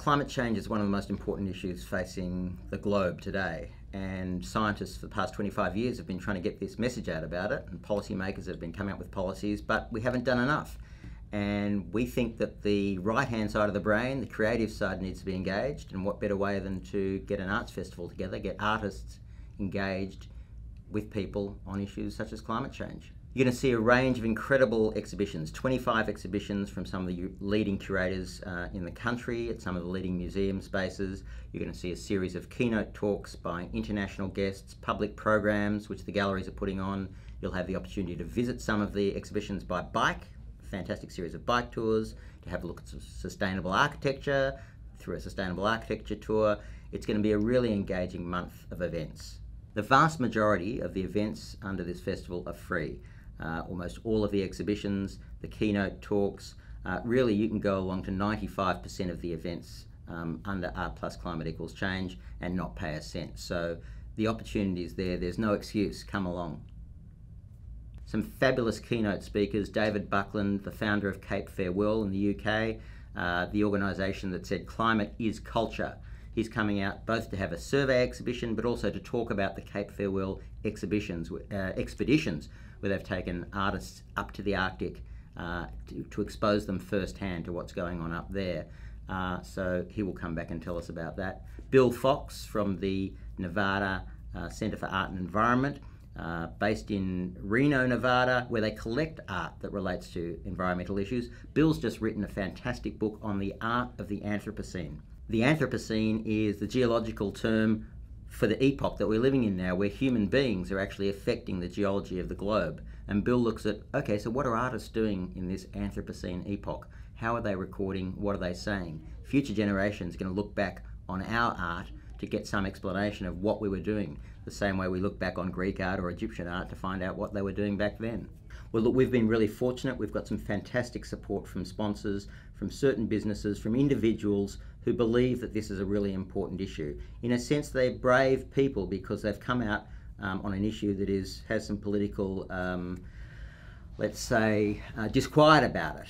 Climate change is one of the most important issues facing the globe today, and scientists for the past 25 years have been trying to get this message out about it, and policymakers have been coming up with policies, but we haven't done enough. And we think that the right-hand side of the brain, the creative side, needs to be engaged, and what better way than to get an arts festival together, get artists engaged with people on issues such as climate change. You're going to see a range of incredible exhibitions, 25 exhibitions from some of the leading curators in the country at some of the leading museum spaces. You're going to see a series of keynote talks by international guests, public programs which the galleries are putting on. You'll have the opportunity to visit some of the exhibitions by bike, a fantastic series of bike tours, to have a look at sustainable architecture through a sustainable architecture tour. It's going to be a really engaging month of events. The vast majority of the events under this festival are free. Almost all of the exhibitions, the keynote talks, really you can go along to 95% of the events under ART+CLIMATE =CHANGE and not pay a cent. So the opportunity is there, there's no excuse, come along. Some fabulous keynote speakers, David Buckland, the founder of Cape Farewell in the UK, the organisation that said climate is culture. He's coming out both to have a survey exhibition but also to talk about the Cape Farewell expeditions where they've taken artists up to the Arctic to expose them firsthand to what's going on up there. So he will come back and tell us about that. Bill Fox from the Nevada Center for Art and Environment, based in Reno, Nevada, where they collect art that relates to environmental issues. Bill's just written a fantastic book on the art of the Anthropocene. The Anthropocene is the geological term for the epoch that we're living in now, where human beings are actually affecting the geology of the globe. And Bill looks at, okay, so what are artists doing in this Anthropocene epoch? How are they recording? What are they saying? Future generations are going to look back on our art to get some explanation of what we were doing, the same way we look back on Greek art or Egyptian art to find out what they were doing back then. Well, look, we've been really fortunate. We've got some fantastic support from sponsors, from certain businesses, from individuals who believe that this is a really important issue. In a sense, they're brave people because they've come out on an issue that has some political, let's say, disquiet about it.